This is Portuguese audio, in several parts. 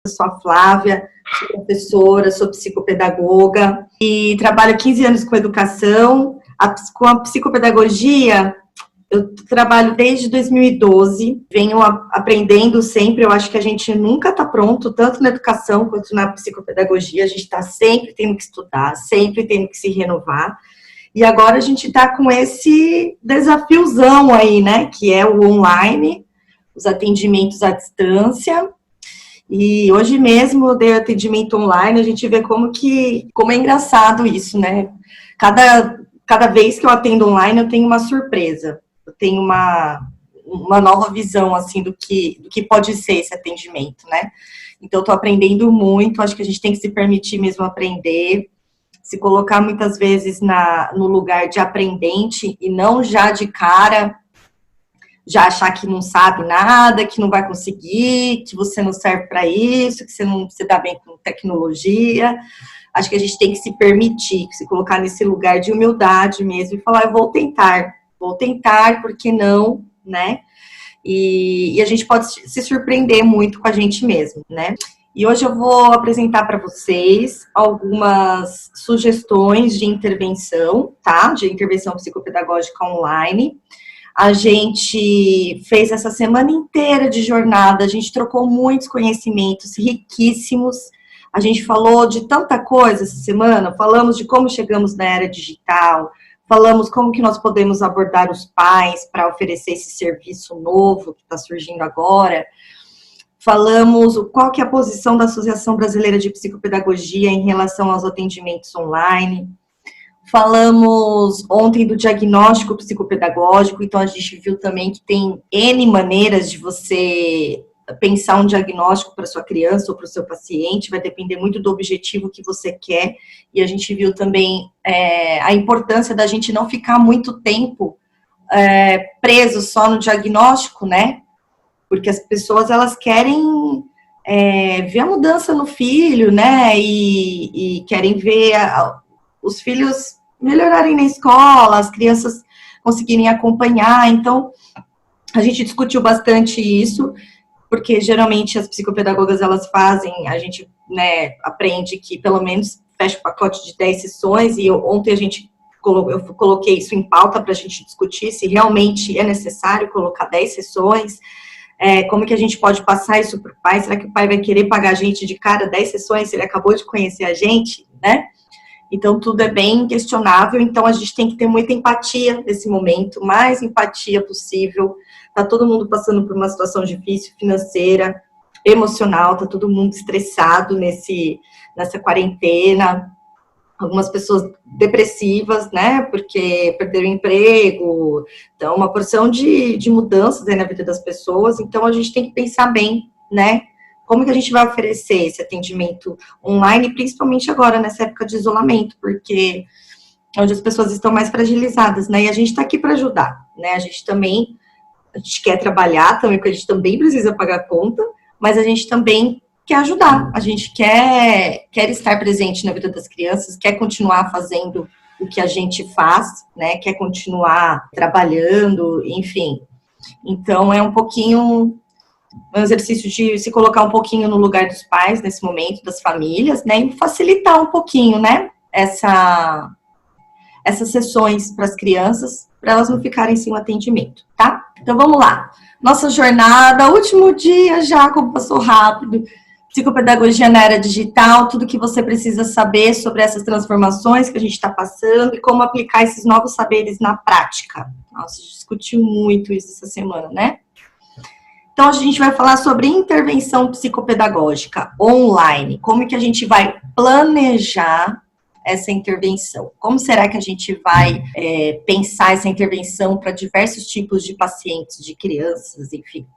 Eu sou a Flávia, sou professora, sou psicopedagoga e trabalho 15 anos com educação. Com a psicopedagogia, eu trabalho desde 2012, venho aprendendo sempre. Eu acho que a gente nunca está pronto, tanto na educação quanto na psicopedagogia. A gente está sempre tendo que estudar, sempre tendo que se renovar. E agora a gente está com esse desafiozão aí, né, que é o online, os atendimentos à distância. E hoje mesmo eu dei atendimento online, a gente vê como é engraçado isso, né? Cada vez que eu atendo online, eu tenho uma surpresa, eu tenho uma nova visão, assim, do que pode ser esse atendimento, né? Então, eu tô aprendendo muito, acho que a gente tem que se permitir mesmo aprender, se colocar muitas vezes no lugar de aprendente e não já de cara, já achar que não sabe nada, que não vai conseguir, que você não serve para isso, que você não se dá bem com tecnologia. Acho que a gente tem que se permitir, se colocar nesse lugar de humildade mesmo e falar, eu vou tentar, por que não, né? E a gente pode se surpreender muito com a gente mesmo, né? E hoje eu vou apresentar para vocês algumas sugestões de intervenção, tá? De intervenção psicopedagógica online. A gente fez essa semana inteira de jornada, a gente trocou muitos conhecimentos riquíssimos, a gente falou de tanta coisa essa semana, falamos de como chegamos na era digital, falamos como que nós podemos abordar os pais para oferecer esse serviço novo que está surgindo agora, falamos qual que é a posição da Associação Brasileira de Psicopedagogia em relação aos atendimentos online. Falamos ontem do diagnóstico psicopedagógico, então a gente viu também que tem N maneiras de você pensar um diagnóstico para sua criança ou para o seu paciente, vai depender muito do objetivo que você quer, e a gente viu também a importância da gente não ficar muito tempo preso só no diagnóstico, né? Porque as pessoas, elas querem ver a mudança no filho, né? E querem ver os filhos melhorarem na escola, as crianças conseguirem acompanhar. Então, a gente discutiu bastante isso, porque geralmente as psicopedagogas, elas fazem, a gente, né, aprende que pelo menos fecha o pacote de 10 sessões, e ontem eu coloquei isso em pauta para a gente discutir se realmente é necessário colocar 10 sessões, como que a gente pode passar isso para o pai, será que o pai vai querer pagar a gente de cara 10 sessões se ele acabou de conhecer a gente, né? Então, tudo é bem questionável, então a gente tem que ter muita empatia nesse momento, mais empatia possível. Tá todo mundo passando por uma situação difícil, financeira, emocional, tá todo mundo estressado nessa quarentena. Algumas pessoas depressivas, né, porque perderam o emprego. Então, uma porção de mudanças aí na vida das pessoas. Então, a gente tem que pensar bem, né, como que a gente vai oferecer esse atendimento online, principalmente agora, nessa época de isolamento, porque é onde as pessoas estão mais fragilizadas, né? E a gente está aqui para ajudar, né? A gente quer trabalhar também, porque a gente também precisa pagar conta, mas a gente também quer ajudar, a gente quer estar presente na vida das crianças, quer continuar fazendo o que a gente faz, né? Quer continuar trabalhando, enfim. Então, é um exercício de se colocar um pouquinho no lugar dos pais nesse momento, das famílias, né, e facilitar um pouquinho, né, essas sessões para as crianças, para elas não ficarem sem o atendimento, tá? Então, vamos lá. Nossa jornada, último dia já, como passou rápido, psicopedagogia na era digital, tudo que você precisa saber sobre essas transformações que a gente está passando e como aplicar esses novos saberes na prática. Nossa, a gente discutiu muito isso essa semana, né? Então, a gente vai falar sobre intervenção psicopedagógica online. Como que a gente vai planejar essa intervenção? Como será que a gente vai pensar essa intervenção para diversos tipos de pacientes, de crianças, enfim,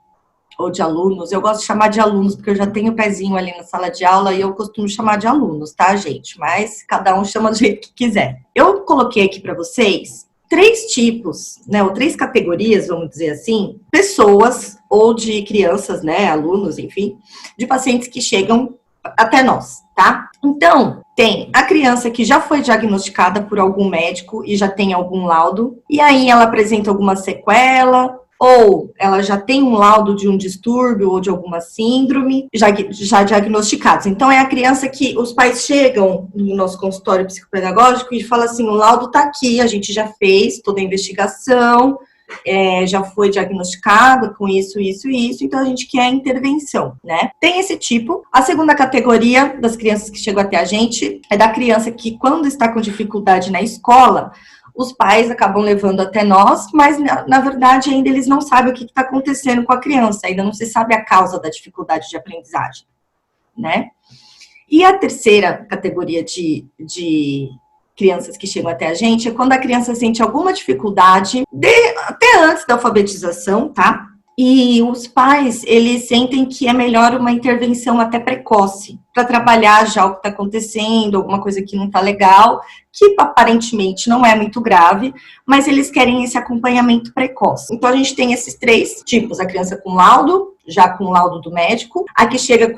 ou de alunos? Eu gosto de chamar de alunos, porque eu já tenho o pezinho ali na sala de aula e eu costumo chamar de alunos, tá, gente? Mas cada um chama do jeito que quiser. Eu coloquei aqui para vocês 3 tipos, né, ou 3 categorias, vamos dizer assim, pessoas ou de crianças, né, alunos, enfim, de pacientes que chegam até nós, tá? Então, tem a criança que já foi diagnosticada por algum médico e já tem algum laudo, e aí ela apresenta alguma sequela, ou ela já tem um laudo de um distúrbio ou de alguma síndrome já diagnosticados. Então, é a criança que os pais chegam no nosso consultório psicopedagógico e falam assim, o laudo está aqui, a gente já fez toda a investigação, já foi diagnosticado com isso, então a gente quer intervenção, né? Tem esse tipo. A segunda categoria das crianças que chegam até a gente é da criança que, quando está com dificuldade na escola, os pais acabam levando até nós, mas na verdade ainda eles não sabem o que está acontecendo com a criança, ainda não se sabe a causa da dificuldade de aprendizagem, né? E a terceira categoria de crianças que chegam até a gente é quando a criança sente alguma dificuldade, até antes da alfabetização, tá? E os pais, eles sentem que é melhor uma intervenção até precoce, para trabalhar já o que está acontecendo, alguma coisa que não está legal, que aparentemente não é muito grave, mas eles querem esse acompanhamento precoce. Então, a gente tem esses três tipos: a criança com laudo, já com laudo do médico, a que chega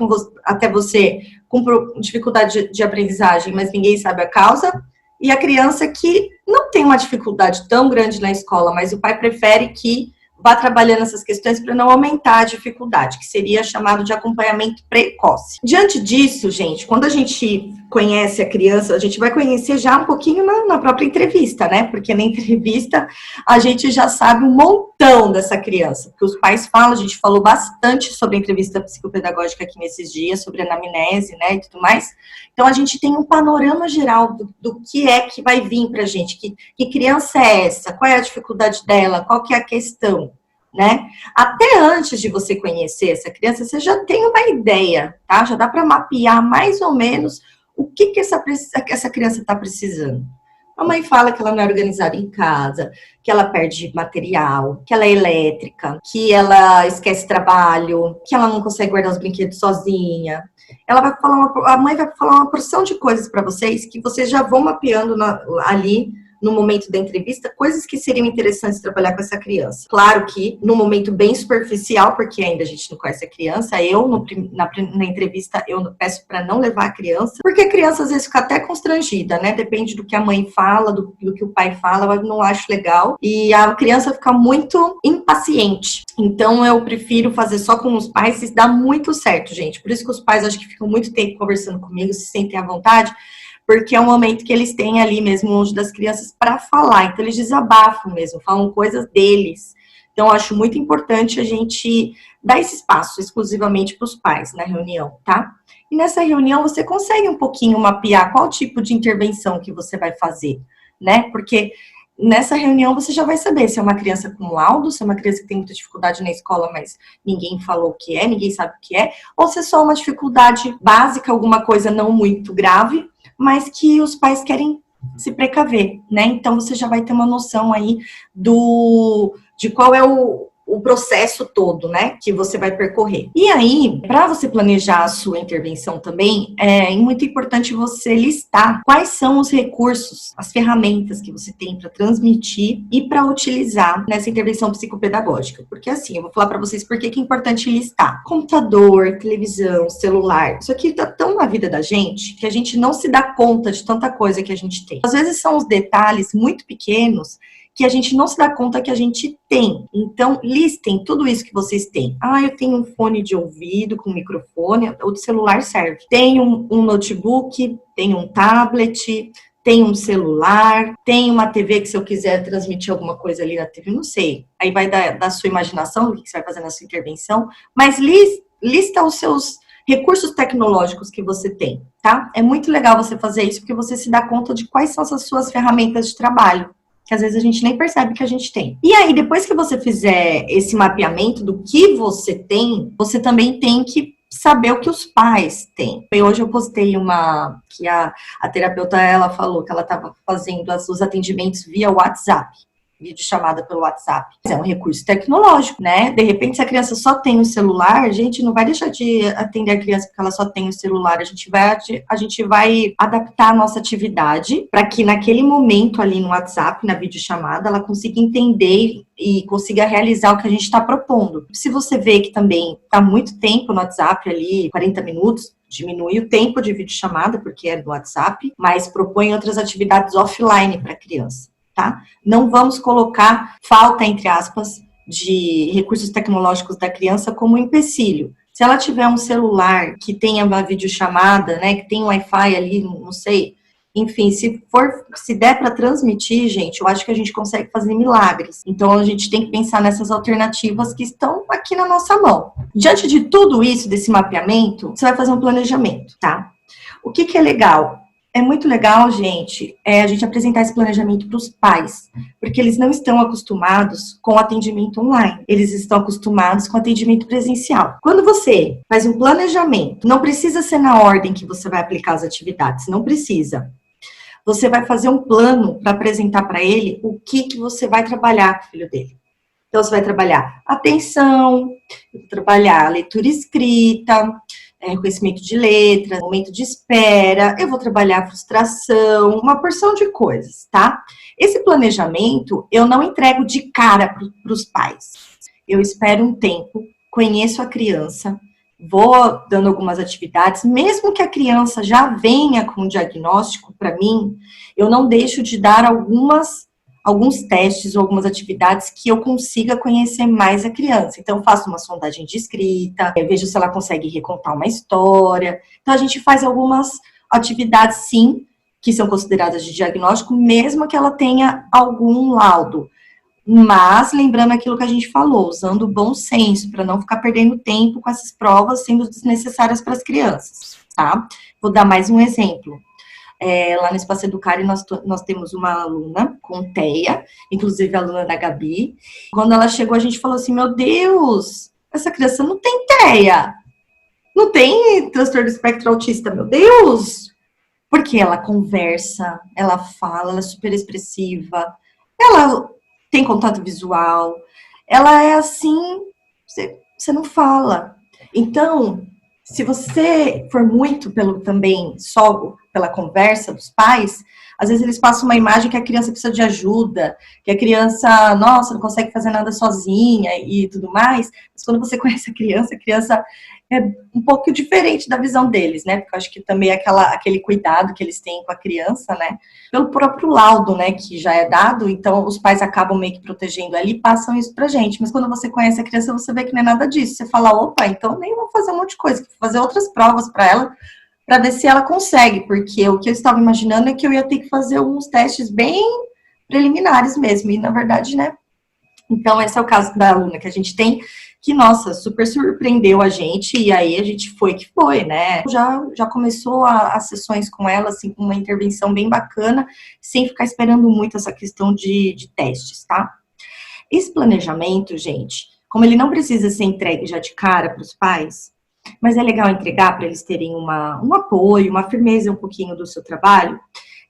até você com dificuldade de aprendizagem, mas ninguém sabe a causa, e a criança que não tem uma dificuldade tão grande na escola, mas o pai prefere que vá trabalhando essas questões para não aumentar a dificuldade, que seria chamado de acompanhamento precoce. Diante disso, gente, quando a gente conhece a criança, a gente vai conhecer já um pouquinho na própria entrevista, né? Porque na entrevista a gente já sabe um montão dessa criança, porque os pais falam, a gente falou bastante sobre a entrevista psicopedagógica aqui nesses dias, sobre anamnese, né, e tudo mais. Então a gente tem um panorama geral do que é que vai vir pra gente, que criança é essa, qual é a dificuldade dela, qual que é a questão, né? Até antes de você conhecer essa criança, você já tem uma ideia, tá? Já dá para mapear mais ou menos o que essa criança está precisando. A mãe fala que ela não é organizada em casa, que ela perde material, que ela é elétrica, que ela esquece trabalho, que ela não consegue guardar os brinquedos sozinha. Ela vai falar a mãe vai falar uma porção de coisas para vocês que vocês já vão mapeando ali no momento da entrevista, coisas que seriam interessantes trabalhar com essa criança. Claro que no momento bem superficial, porque ainda a gente não conhece a criança, na entrevista eu peço para não levar a criança, porque a criança às vezes fica até constrangida, né? Depende do que a mãe fala, do que o pai fala, eu não acho legal, e a criança fica muito impaciente. Então eu prefiro fazer só com os pais, isso dá muito certo, gente. Por isso que os pais acho que ficam muito tempo conversando comigo, se sentem à vontade, porque é um momento que eles têm ali mesmo longe das crianças para falar, então eles desabafam mesmo, falam coisas deles. Então, eu acho muito importante a gente dar esse espaço exclusivamente para os pais na reunião, tá? E nessa reunião você consegue um pouquinho mapear qual tipo de intervenção que você vai fazer, né? Porque nessa reunião você já vai saber se é uma criança com laudo, se é uma criança que tem muita dificuldade na escola, mas ninguém falou o que é, ninguém sabe o que é, ou se é só uma dificuldade básica, alguma coisa não muito grave, mas que os pais querem se precaver, né? Então, você já vai ter uma noção aí de qual é o processo todo, né, que você vai percorrer. E aí, para você planejar a sua intervenção também, é muito importante você listar quais são os recursos, as ferramentas que você tem para transmitir e para utilizar nessa intervenção psicopedagógica. Porque assim, eu vou falar para vocês por que é importante listar. Computador, televisão, celular, isso aqui tá tão na vida da gente que a gente não se dá conta de tanta coisa que a gente tem. Às vezes são os detalhes muito pequenos que a gente não se dá conta que a gente tem. Então, listem tudo isso que vocês têm. Eu tenho um fone de ouvido com microfone, o celular serve. Tenho um notebook, tenho um tablet, tenho um celular, tenho uma TV que se eu quiser transmitir alguma coisa ali na TV, não sei. Aí vai da sua imaginação, o que você vai fazer na sua intervenção, mas lista os seus recursos tecnológicos que você tem, tá? É muito legal você fazer isso, porque você se dá conta de quais são as suas ferramentas de trabalho, que às vezes a gente nem percebe que a gente tem. E aí, depois que você fizer esse mapeamento do que você tem, você também tem que saber o que os pais têm. E hoje eu postei que a terapeuta, ela falou que ela estava fazendo os atendimentos via WhatsApp. Videochamada pelo WhatsApp. É um recurso tecnológico, né? De repente, se a criança só tem o celular, a gente não vai deixar de atender a criança porque ela só tem o celular. A gente vai adaptar a nossa atividade para que naquele momento ali no WhatsApp, na videochamada, ela consiga entender e consiga realizar o que a gente está propondo. Se você vê que também está muito tempo no WhatsApp ali, 40 minutos, diminui o tempo de videochamada, porque é no WhatsApp, mas propõe outras atividades offline para a criança. Tá? Não vamos colocar falta, entre aspas, de recursos tecnológicos da criança como um empecilho. Se ela tiver um celular que tenha uma videochamada, né, que tem um Wi-Fi ali, não sei, enfim, se der para transmitir, gente, eu acho que a gente consegue fazer milagres. Então, a gente tem que pensar nessas alternativas que estão aqui na nossa mão. Diante de tudo isso, desse mapeamento, você vai fazer um planejamento, tá? O que é legal? É muito legal, gente, a gente apresentar esse planejamento para os pais, porque eles não estão acostumados com atendimento online, eles estão acostumados com atendimento presencial. Quando você faz um planejamento, não precisa ser na ordem que você vai aplicar as atividades, não precisa. Você vai fazer um plano para apresentar para ele o que você vai trabalhar com o filho dele. Então, você vai trabalhar atenção, trabalhar leitura escrita, conhecimento de letras, momento de espera, eu vou trabalhar frustração, uma porção de coisas, tá? Esse planejamento eu não entrego de cara para os pais. Eu espero um tempo, conheço a criança, vou dando algumas atividades, mesmo que a criança já venha com um diagnóstico para mim, eu não deixo de dar alguns testes ou algumas atividades que eu consiga conhecer mais a criança. Então, eu faço uma sondagem de escrita, vejo se ela consegue recontar uma história. Então, a gente faz algumas atividades, sim, que são consideradas de diagnóstico, mesmo que ela tenha algum laudo. Mas, lembrando aquilo que a gente falou, usando o bom senso, para não ficar perdendo tempo com essas provas sendo desnecessárias para as crianças, tá? Vou dar mais um exemplo. Lá no Espaço Educare nós temos uma aluna com TEA, inclusive a aluna da Gabi. Quando ela chegou, a gente falou assim, meu Deus, essa criança não tem TEA, não tem transtorno do espectro autista, meu Deus! Porque ela conversa, ela fala, ela é super expressiva, ela tem contato visual, ela é assim, você não fala. Então, se você for muito também só pela conversa dos pais, às vezes eles passam uma imagem que a criança precisa de ajuda, que a criança, nossa, não consegue fazer nada sozinha e tudo mais. Mas quando você conhece a criança é um pouco diferente da visão deles, né? Porque eu acho que também é aquele cuidado que eles têm com a criança, né? Pelo próprio laudo, né, que já é dado, então os pais acabam meio que protegendo ali e passam isso pra gente. Mas quando você conhece a criança, você vê que não é nada disso. Você fala, opa, então nem vou fazer um monte de coisa, vou fazer outras provas para ela, para ver se ela consegue, porque o que eu estava imaginando é que eu ia ter que fazer uns testes bem preliminares mesmo, e na verdade, né? Então, esse é o caso da aluna que a gente tem, que, nossa, super surpreendeu a gente, e aí a gente foi que foi, né? Já começou as sessões com ela, assim, com uma intervenção bem bacana, sem ficar esperando muito essa questão de testes, tá? Esse planejamento, gente, como ele não precisa ser entregue já de cara para os pais, mas é legal entregar para eles terem um apoio, uma firmeza um pouquinho do seu trabalho,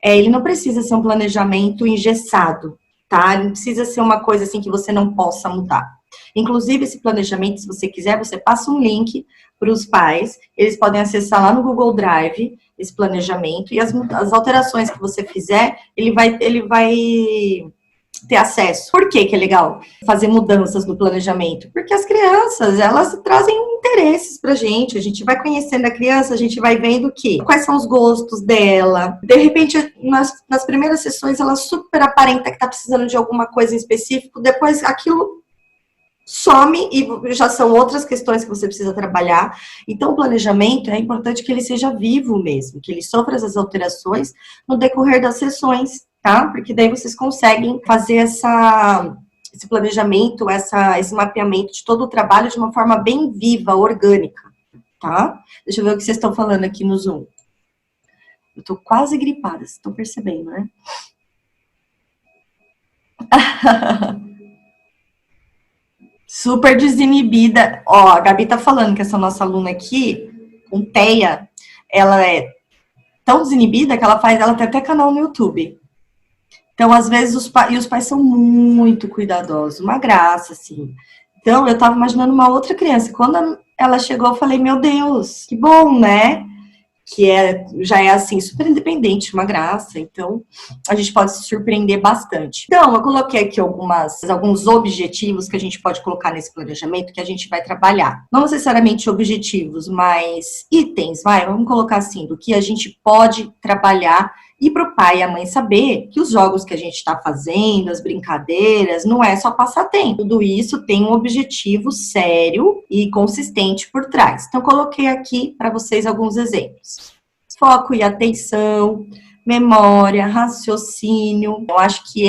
ele não precisa ser um planejamento engessado, tá? Não precisa ser uma coisa assim que você não possa mudar. Inclusive, esse planejamento, se você quiser, você passa um link para os pais, eles podem acessar lá no Google Drive esse planejamento, e as alterações que você fizer, ele vai ter acesso. Por que é legal fazer mudanças no planejamento? Porque as crianças, elas trazem interesses pra gente, a gente vai conhecendo a criança, a gente vai vendo quais são os gostos dela. De repente, nas primeiras sessões, ela super aparenta que tá precisando de alguma coisa em específico, depois aquilo some e já são outras questões que você precisa trabalhar. Então, o planejamento é importante que ele seja vivo mesmo, que ele sofra essas alterações no decorrer das sessões, tá? Porque daí vocês conseguem fazer esse planejamento, esse mapeamento de todo o trabalho de uma forma bem viva, orgânica, tá? Deixa eu ver o que vocês estão falando aqui no Zoom. Eu tô quase gripada, vocês estão percebendo, né? Super desinibida. Ó, a Gabi tá falando que essa nossa aluna aqui, com TEA, ela é tão desinibida que ela tem até canal no YouTube. Então, às vezes, os pais são muito cuidadosos, uma graça, assim. Então, eu tava imaginando uma outra criança. Quando ela chegou, eu falei, meu Deus, que bom, né? Que já é, assim, super independente, uma graça. Então, a gente pode se surpreender bastante. Então, eu coloquei aqui alguns objetivos que a gente pode colocar nesse planejamento que a gente vai trabalhar. Não necessariamente objetivos, mas itens, vamos colocar assim, do que a gente pode trabalhar E para o pai e a mãe saber que os jogos que a gente está fazendo, as brincadeiras, não é só passatempo. Tudo isso tem um objetivo sério e consistente por trás. Então, coloquei aqui para vocês alguns exemplos. Foco e atenção, memória, raciocínio. Eu acho que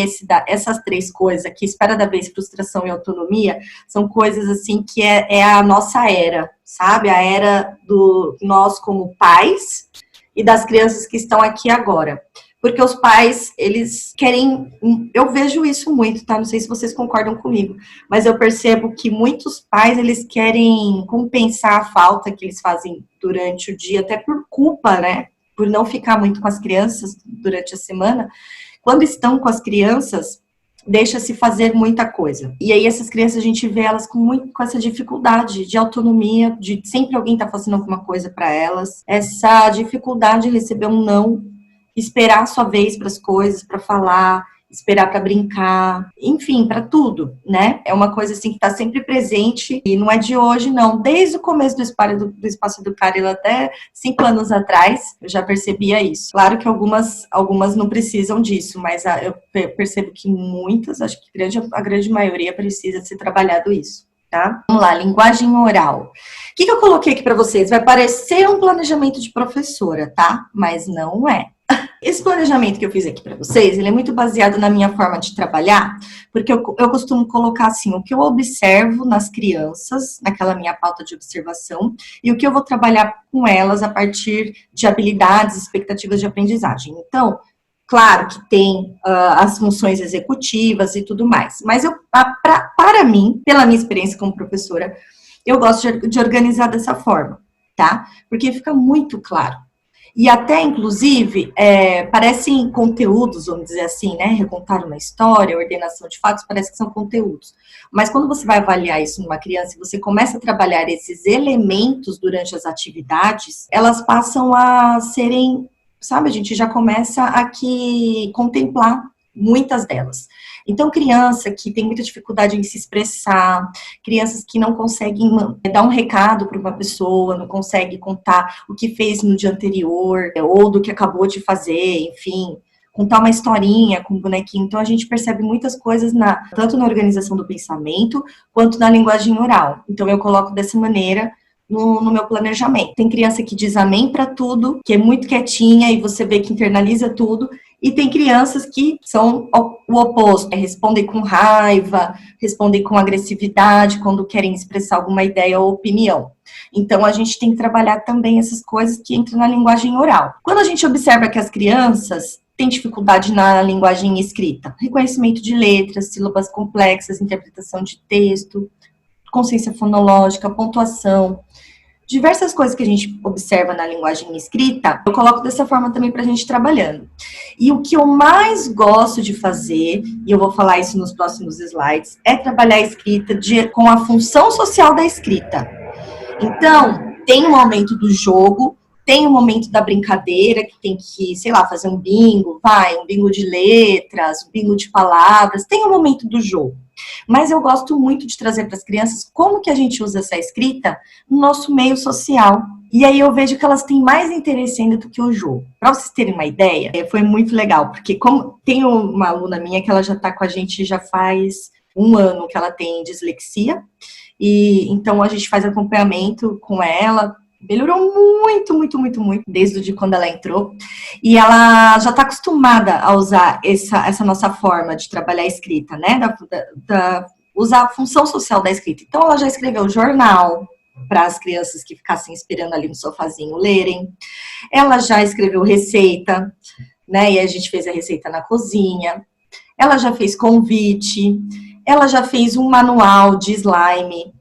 essas 3 coisas aqui, espera da vez, frustração e autonomia, são coisas assim que é a nossa era, sabe? A era do nós como pais e das crianças que estão aqui agora. Porque os pais, eles querem... Eu vejo isso muito, tá? Não sei se vocês concordam comigo, mas eu percebo que muitos pais, eles querem compensar a falta que eles fazem durante o dia, até por culpa, né? Por não ficar muito com as crianças durante a semana. Quando estão com as crianças, deixa-se fazer muita coisa. E aí essas crianças, a gente vê elas com essa dificuldade de autonomia, de sempre alguém tá fazendo alguma coisa para elas, essa dificuldade de receber um não, esperar a sua vez para as coisas, para falar, esperar para brincar, enfim, para tudo, né? É uma coisa assim que está sempre presente e não é de hoje, não. Desde o começo do Espaço Educário, até 5 anos atrás, eu já percebia isso. Claro que algumas não precisam disso, mas eu percebo que muitas, acho que a grande maioria precisa ser trabalhado isso. Tá? Vamos lá, linguagem oral. O que eu coloquei aqui para vocês? Vai parecer um planejamento de professora, tá? Mas não é. Esse planejamento que eu fiz aqui para vocês, ele é muito baseado na minha forma de trabalhar, porque eu costumo colocar assim, o que eu observo nas crianças, naquela minha pauta de observação, e o que eu vou trabalhar com elas a partir de habilidades, expectativas de aprendizagem. Então, claro que tem as funções executivas e tudo mais, mas para mim, pela minha experiência como professora, eu gosto de organizar dessa forma, tá? Porque fica muito claro. E até, inclusive, parecem conteúdos, vamos dizer assim, né? Recontar uma história, ordenação de fatos, parece que são conteúdos. Mas quando você vai avaliar isso numa criança e você começa a trabalhar esses elementos durante as atividades, elas passam a serem, sabe, a gente já começa a contemplar muitas delas. Então, criança que tem muita dificuldade em se expressar, crianças que não conseguem dar um recado para uma pessoa, não conseguem contar o que fez no dia anterior, ou do que acabou de fazer, enfim, contar uma historinha com o bonequinho. Então, a gente percebe muitas coisas, tanto na organização do pensamento, quanto na linguagem oral. Então, eu coloco dessa maneira no meu planejamento. Tem criança que diz amém para tudo, que é muito quietinha e você vê que internaliza tudo, e tem crianças que são o oposto, respondem com raiva, respondem com agressividade quando querem expressar alguma ideia ou opinião. Então, a gente tem que trabalhar também essas coisas que entram na linguagem oral. Quando a gente observa que as crianças têm dificuldade na linguagem escrita, reconhecimento de letras, sílabas complexas, interpretação de texto, consciência fonológica, pontuação, diversas coisas que a gente observa na linguagem escrita, eu coloco dessa forma também para a gente trabalhando. E o que eu mais gosto de fazer, e eu vou falar isso nos próximos slides, é trabalhar a escrita com a função social da escrita. Então, tem um momento do jogo, tem um momento da brincadeira, que tem que, sei lá, fazer um bingo, um bingo de letras, um bingo de palavras, tem um momento do jogo. Mas eu gosto muito de trazer para as crianças como que a gente usa essa escrita no nosso meio social. E aí eu vejo que elas têm mais interesse ainda do que o jogo. Para vocês terem uma ideia, foi muito legal, porque como tem uma aluna minha que ela já está com a gente já faz 1 ano que ela tem dislexia, e então a gente faz acompanhamento com ela. Melhorou muito, muito, muito, muito, desde quando ela entrou. E ela já está acostumada a usar essa nossa forma de trabalhar a escrita, né? Usar a função social da escrita. Então, ela já escreveu jornal para as crianças que ficassem esperando ali no sofazinho lerem. Ela já escreveu receita, né? E a gente fez a receita na cozinha. Ela já fez convite. Ela já fez um manual de slime.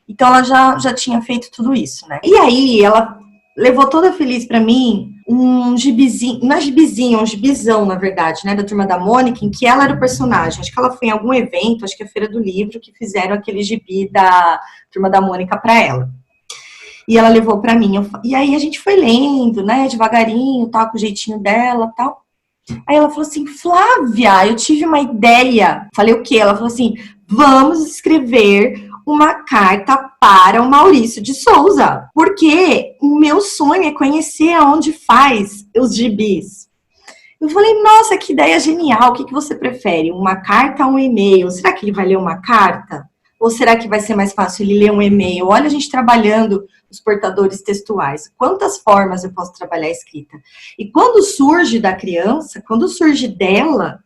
Então, ela já tinha feito tudo isso, né? E aí, ela levou toda feliz pra mim um gibizinho, não é gibizinho, é um gibizão, na verdade, né? Da Turma da Mônica, em que ela era o personagem. Acho que ela foi em algum evento, acho que é a Feira do Livro, que fizeram aquele gibi da Turma da Mônica pra ela. E ela levou pra mim. E aí, a gente foi lendo, né? Devagarinho, tal, com o jeitinho dela, tal. Aí ela falou assim, Flávia, eu tive uma ideia. Falei, o quê? Ela falou assim, vamos escrever uma carta para o Maurício de Souza, porque o meu sonho é conhecer aonde faz os gibis. Eu falei, nossa, que ideia genial, o que você prefere? Uma carta ou um e-mail? Será que ele vai ler uma carta? Ou será que vai ser mais fácil ele ler um e-mail? Olha a gente trabalhando os portadores textuais. Quantas formas eu posso trabalhar a escrita? E quando surge da criança, quando surge dela,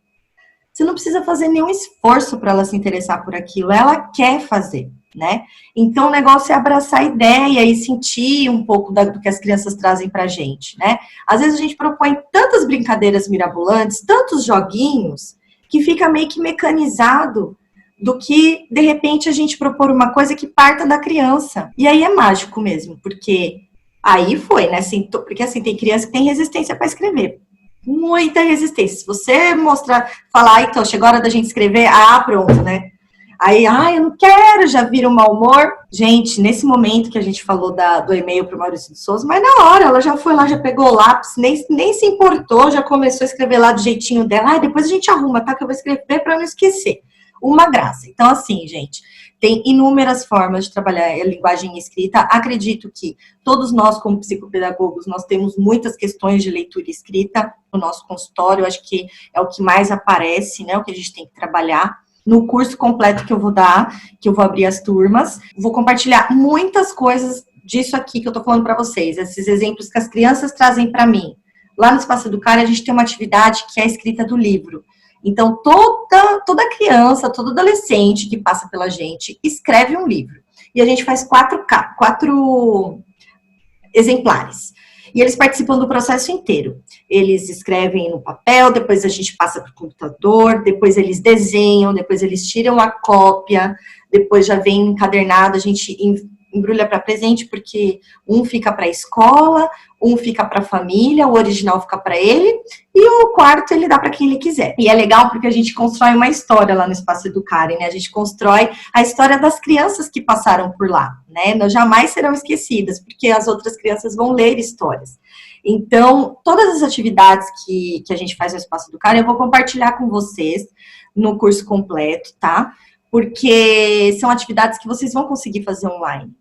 você não precisa fazer nenhum esforço para ela se interessar por aquilo. Ela quer fazer, né? Então, o negócio é abraçar a ideia e sentir um pouco do que as crianças trazem para a gente, né? Às vezes a gente propõe tantas brincadeiras mirabolantes, tantos joguinhos, que fica meio que mecanizado do que, de repente, a gente propor uma coisa que parta da criança. E aí é mágico mesmo, porque aí foi, né? Assim, porque assim, tem criança que tem resistência para escrever. Muita resistência. Se você mostrar, falar, então, chegou a hora da gente escrever, pronto, né? Aí, eu não quero, já vira um mau humor. Gente, nesse momento que a gente falou do e-mail para o Maurício de Souza, mas na hora, ela já foi lá, já pegou o lápis, nem se importou, já começou a escrever lá do jeitinho dela. Depois a gente arruma, tá? Que eu vou escrever para não esquecer. Uma graça. Então, assim, gente, tem inúmeras formas de trabalhar a linguagem escrita. Acredito que todos nós, como psicopedagogos, nós temos muitas questões de leitura e escrita no nosso consultório. Eu acho que é o que mais aparece, né? O que a gente tem que trabalhar. No curso completo que eu vou dar, que eu vou abrir as turmas, vou compartilhar muitas coisas disso aqui que eu tô falando para vocês, esses exemplos que as crianças trazem para mim. Lá no Espaço Educar, a gente tem uma atividade que é a escrita do livro. Então, toda criança, todo adolescente que passa pela gente escreve um livro. E a gente faz 4 exemplares. E eles participam do processo inteiro. Eles escrevem no papel, depois a gente passa para o computador, depois eles desenham, depois eles tiram a cópia, depois já vem encadernado, a gente embrulha para presente, porque um fica para a escola, um fica para a família, o original fica para ele, e o quarto ele dá para quem ele quiser. E é legal porque a gente constrói uma história lá no Espaço Educarem, né? A gente constrói a história das crianças que passaram por lá, né? Não jamais serão esquecidas, porque as outras crianças vão ler histórias. Então, todas as atividades que a gente faz no Espaço Educarem, eu vou compartilhar com vocês no curso completo, tá? Porque são atividades que vocês vão conseguir fazer online.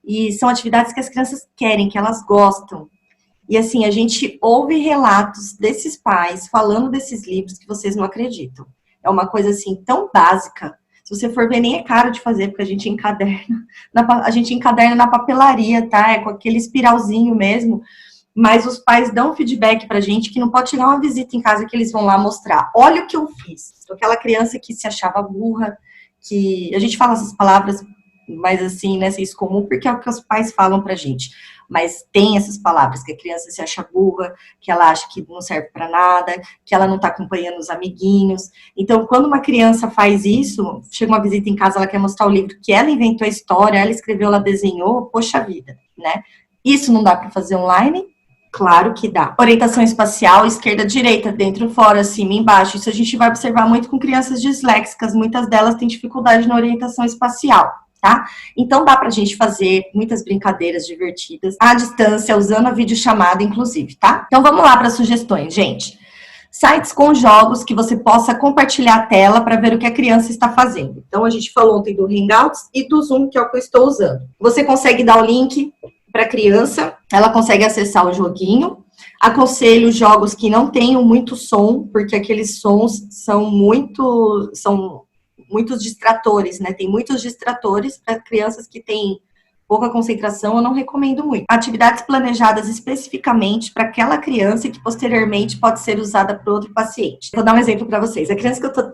E são atividades que as crianças querem, que elas gostam. E assim, a gente ouve relatos desses pais falando desses livros que vocês não acreditam. É uma coisa assim tão básica. Se você for ver, nem é caro de fazer, porque a gente encaderna na papelaria, tá? É com aquele espiralzinho mesmo. Mas os pais dão feedback pra gente que não pode chegar uma visita em casa que eles vão lá mostrar. Olha o que eu fiz. Aquela criança que se achava burra, que a gente fala essas palavras, mas assim, né, isso comum, porque é o que os pais falam pra gente. Mas tem essas palavras, que a criança se acha burra, que ela acha que não serve para nada, que ela não tá acompanhando os amiguinhos. Então, quando uma criança faz isso, chega uma visita em casa, ela quer mostrar o livro que ela inventou a história, ela escreveu, ela desenhou, poxa vida, né? Isso não dá para fazer online? Claro que dá. Orientação espacial, esquerda, direita, dentro, fora, cima, embaixo. Isso a gente vai observar muito com crianças disléxicas. Muitas delas têm dificuldade na orientação espacial, tá? Então dá pra gente fazer muitas brincadeiras divertidas à distância, usando a videochamada, inclusive, tá? Então vamos lá para sugestões, gente. Sites com jogos que você possa compartilhar a tela para ver o que a criança está fazendo. Então a gente falou ontem do Hangouts e do Zoom, que é o que eu estou usando. Você consegue dar o link para a criança, ela consegue acessar o joguinho. Aconselho jogos que não tenham muito som, porque aqueles sons são muitos distratores, né? Tem muitos distratores para crianças que têm pouca concentração, eu não recomendo muito. Atividades planejadas especificamente para aquela criança e que posteriormente pode ser usada para outro paciente. Vou dar um exemplo para vocês.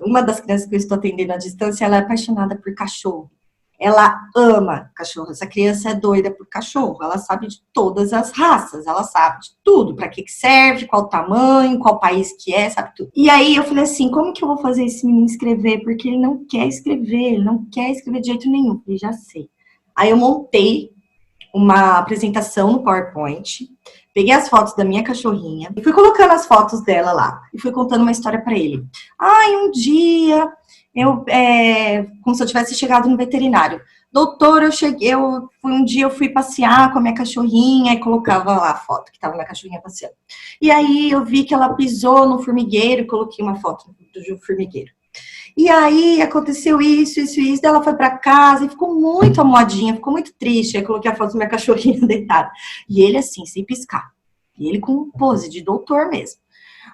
Uma das crianças que eu estou atendendo à distância, ela é apaixonada por cachorro. Ela ama cachorro. Essa criança é doida por cachorro. Ela sabe de todas as raças. Ela sabe de tudo. Para que serve, qual tamanho, qual país que é, sabe tudo. E aí eu falei assim, como que eu vou fazer esse menino escrever? Porque ele não quer escrever. Ele não quer escrever de jeito nenhum. Eu falei, já sei. Aí eu montei uma apresentação no PowerPoint. Peguei as fotos da minha cachorrinha. E fui colocando as fotos dela lá. E fui contando uma história para ele. Um dia... como se eu tivesse chegado no veterinário. Doutor, um dia eu fui passear com a minha cachorrinha e colocava lá a foto que tava minha cachorrinha passeando. E aí eu vi que ela pisou no formigueiro, coloquei uma foto do formigueiro. E aí aconteceu isso, ela foi para casa e ficou muito amuadinha, ficou muito triste. Aí coloquei a foto da minha cachorrinha deitada. E ele assim, sem piscar. E ele com pose de doutor mesmo.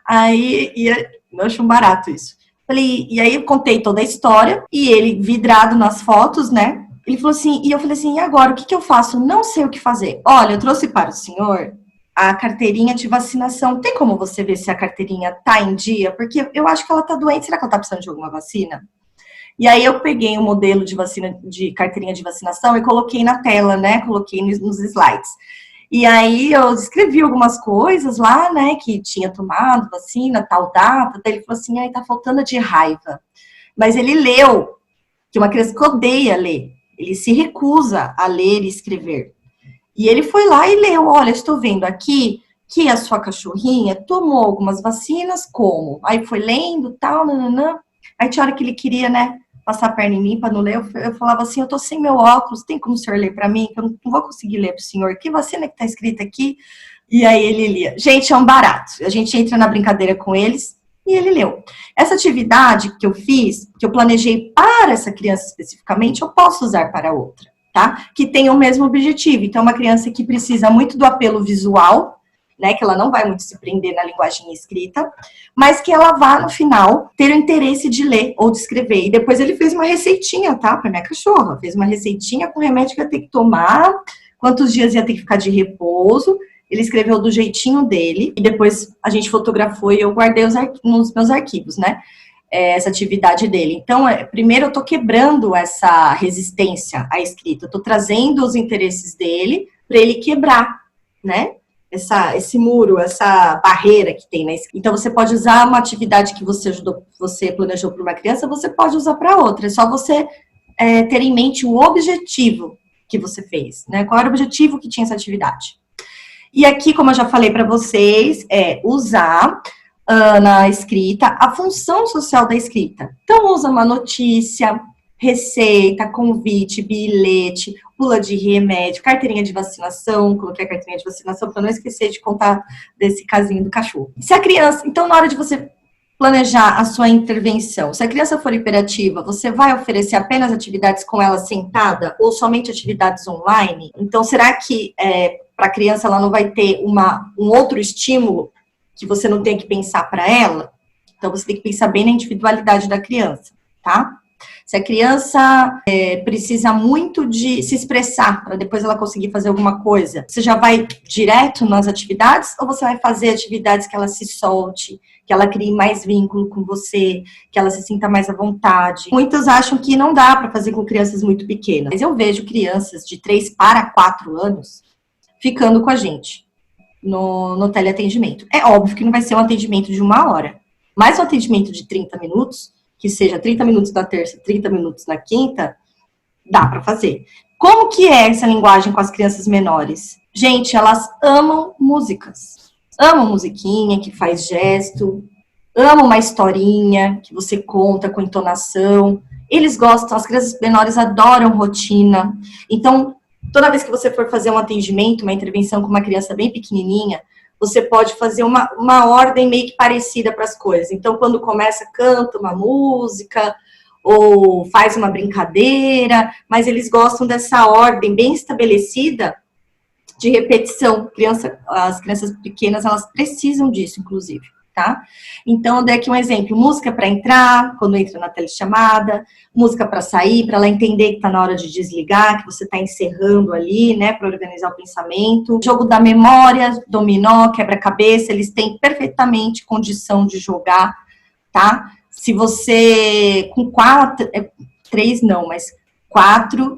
Eu acho um barato isso. Falei, e aí eu contei toda a história, e ele, vidrado nas fotos, né? Ele falou assim, e eu falei assim, e agora, o que eu faço? Não sei o que fazer. Olha, eu trouxe para o senhor a carteirinha de vacinação. Tem como você ver se a carteirinha tá em dia? Porque eu acho que ela tá doente. Será que ela tá precisando de alguma vacina? E aí eu peguei um modelo de vacina, de carteirinha de vacinação e coloquei na tela, né? Coloquei nos slides. E aí eu escrevi algumas coisas lá, né? Que tinha tomado vacina, tal data. Daí ele falou assim, ai, tá faltando de raiva. Mas ele leu, que uma criança que odeia ler. Ele se recusa a ler e escrever. E ele foi lá e leu, olha, estou vendo aqui que a sua cachorrinha tomou algumas vacinas, como? Aí foi lendo, tal, nananã. Aí tinha hora que ele queria, né, passar a perna em mim para não ler, eu falava assim, eu tô sem meu óculos, tem como o senhor ler para mim? Que eu não vou conseguir ler para o senhor. Que vacina que tá escrita aqui? E aí ele lia. Gente, é um barato. A gente entra na brincadeira com eles e ele leu. Essa atividade que eu fiz, que eu planejei para essa criança especificamente, eu posso usar para outra, tá? Que tem o mesmo objetivo. Então, uma criança que precisa muito do apelo visual, né, que ela não vai muito se prender na linguagem escrita, mas que ela vá, no final, ter o interesse de ler ou de escrever. E depois ele fez uma receitinha, tá, para minha cachorra. Fez uma receitinha com remédio que ia ter que tomar, quantos dias ia ter que ficar de repouso. Ele escreveu do jeitinho dele, e depois a gente fotografou e eu guardei nos meus arquivos, né, essa atividade dele. Então, primeiro eu tô quebrando essa resistência à escrita, eu tô trazendo os interesses dele para ele quebrar, né, esse muro, essa barreira que tem na escrita. Então, você pode usar uma atividade que você planejou para uma criança, você pode usar para outra. É só você ter em mente o objetivo que você fez, né? Qual era o objetivo que tinha essa atividade. E aqui, como eu já falei para vocês, é usar na escrita a função social da escrita. Então, usa uma notícia, receita, convite, bilhete, bula de remédio, carteirinha de vacinação, coloquei a carteirinha de vacinação para não esquecer de contar desse casinho do cachorro. Se a criança, então na hora de você planejar a sua intervenção, se a criança for hiperativa, você vai oferecer apenas atividades com ela sentada ou somente atividades online? Então, será que para a criança ela não vai ter um outro estímulo que você não tem que pensar para ela? Então, você tem que pensar bem na individualidade da criança, tá? Se a criança precisa muito de se expressar para depois ela conseguir fazer alguma coisa, você já vai direto nas atividades ou você vai fazer atividades que ela se solte, que ela crie mais vínculo com você, que ela se sinta mais à vontade? Muitos acham que não dá para fazer com crianças muito pequenas, mas eu vejo crianças de 3 para 4 anos ficando com a gente no teleatendimento. É óbvio que não vai ser um atendimento de 1 hora, mas um atendimento de 30 minutos, que seja 30 minutos na terça, 30 minutos na quinta, dá para fazer. Como que é essa linguagem com as crianças menores? Gente, elas amam músicas. Amam musiquinha que faz gesto, amam uma historinha que você conta com entonação. Eles gostam, as crianças menores adoram rotina. Então, toda vez que você for fazer um atendimento, uma intervenção com uma criança bem pequenininha, você pode fazer uma ordem meio que parecida para as coisas. Então, quando começa, canta uma música ou faz uma brincadeira, mas eles gostam dessa ordem bem estabelecida de repetição. As crianças pequenas, elas precisam disso, inclusive, tá? Então, eu dei aqui um exemplo. Música para entrar, quando entra na telechamada, música para sair, para ela entender que está na hora de desligar, que você está encerrando ali, né, para organizar o pensamento. Jogo da memória, dominó, quebra-cabeça, eles têm perfeitamente condição de jogar, tá? Se você, com 3 não, mas 4,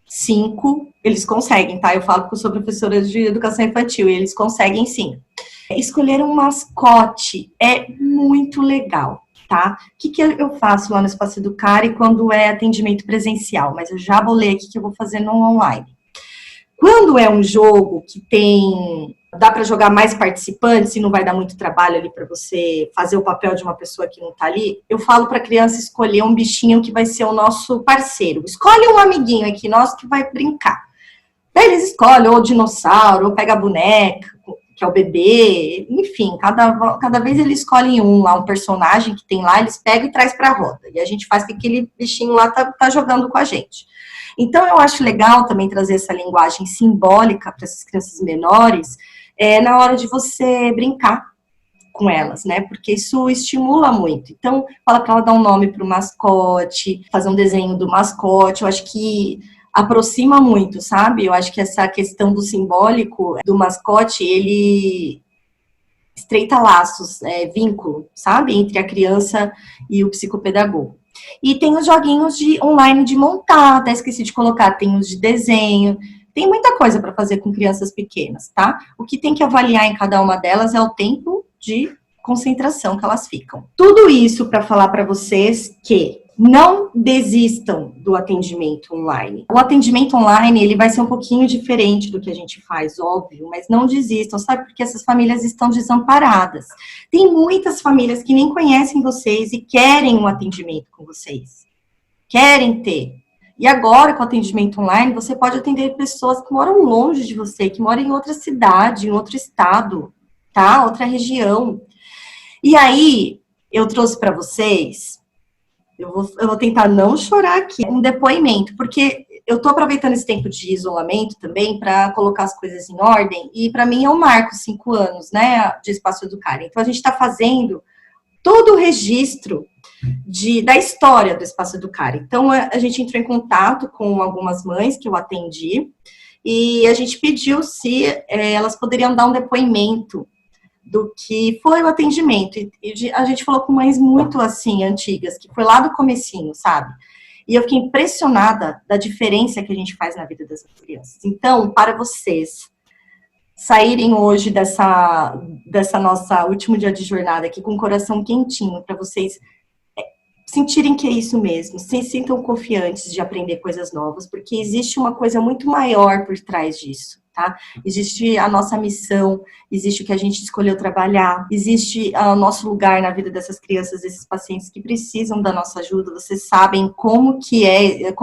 5, eles conseguem, tá? Eu falo porque eu sou professora de educação infantil e eles conseguem sim. Escolher um mascote é muito legal, tá? O que eu faço lá no Espaço Educar e quando é atendimento presencial? Mas eu já bolei aqui que eu vou fazer no online. Quando é um jogo que dá para jogar mais participantes e não vai dar muito trabalho ali para você fazer o papel de uma pessoa que não tá ali, eu falo para a criança escolher um bichinho que vai ser o nosso parceiro. Escolhe um amiguinho aqui nosso que vai brincar. Daí eles escolhem ou o dinossauro, ou pega a boneca, que é o bebê, enfim, cada vez eles escolhem um personagem que tem lá, eles pegam e traz para a roda. E a gente faz que aquele bichinho lá tá jogando com a gente. Então, eu acho legal também trazer essa linguagem simbólica para essas crianças menores, na hora de você brincar. com elas, né? Porque isso estimula muito. Então, fala para ela dar um nome para o mascote, fazer um desenho do mascote. Eu acho que aproxima muito, sabe? Eu acho que essa questão do simbólico do mascote, ele estreita laços, vínculo, sabe? Entre a criança e o psicopedagogo. E tem os joguinhos online de montar, até esqueci de colocar, tem os de desenho, tem muita coisa para fazer com crianças pequenas, tá? O que tem que avaliar em cada uma delas é o tempo de concentração que elas ficam. Tudo isso para falar para vocês que não desistam do atendimento online. O atendimento online, ele vai ser um pouquinho diferente do que a gente faz, óbvio, mas não desistam, sabe? Porque essas famílias estão desamparadas. Tem muitas famílias que nem conhecem vocês e querem um atendimento com vocês. Querem ter. E agora, com o atendimento online, você pode atender pessoas que moram longe de você, que moram em outra cidade, em outro estado, tá? Outra região. E aí, eu trouxe para vocês... Eu vou tentar não chorar aqui, um depoimento, porque eu tô aproveitando esse tempo de isolamento também para colocar as coisas em ordem, e para mim é um marco, 5 anos, né, de Espaço Educar. Então, a gente está fazendo todo o registro da história do Espaço Educar. Então, a gente entrou em contato com algumas mães que eu atendi, e a gente pediu se elas poderiam dar um depoimento do que foi o atendimento. E a gente falou com mães muito, assim, antigas, que foi lá do comecinho, sabe? E eu fiquei impressionada da diferença que a gente faz na vida dessas crianças. Então, para vocês saírem hoje dessa nossa último dia de jornada aqui com o coração quentinho, para vocês sentirem que é isso mesmo, se sintam confiantes de aprender coisas novas, porque existe uma coisa muito maior por trás disso, tá? Existe a nossa missão, existe o que a gente escolheu trabalhar, existe o nosso lugar na vida dessas crianças, desses pacientes que precisam da nossa ajuda. Vocês sabem como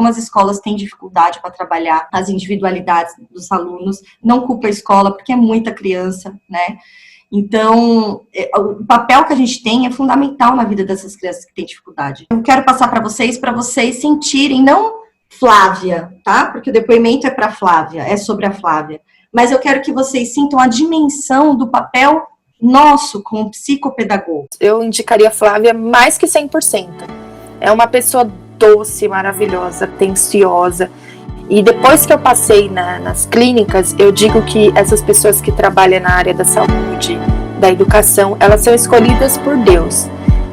as escolas têm dificuldade para trabalhar as individualidades dos alunos. Não culpa a escola, porque é muita criança, né? Então, o papel que a gente tem é fundamental na vida dessas crianças que têm dificuldade. Eu quero passar para vocês sentirem, não Flávia, tá? Porque o depoimento é para Flávia, é sobre a Flávia. Mas eu quero que vocês sintam a dimensão do papel nosso como psicopedagogo. Eu indicaria a Flávia mais que 100%. É uma pessoa doce, maravilhosa, atenciosa. E depois que eu passei nas clínicas, eu digo que essas pessoas que trabalham na área da saúde, da educação, elas são escolhidas por Deus.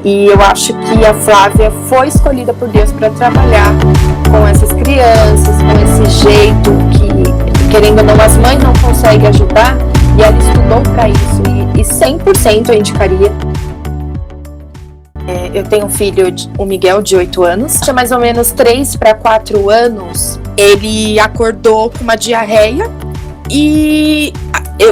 E eu acho que a Flávia foi escolhida por Deus para trabalhar com essas crianças, com esse jeito que, querendo ou não, as mães não conseguem ajudar, e ela estudou para isso. E 100% eu indicaria. Eu tenho um filho, o Miguel, de 8 anos. Tinha mais ou menos 3 para 4 anos. Ele acordou com uma diarreia e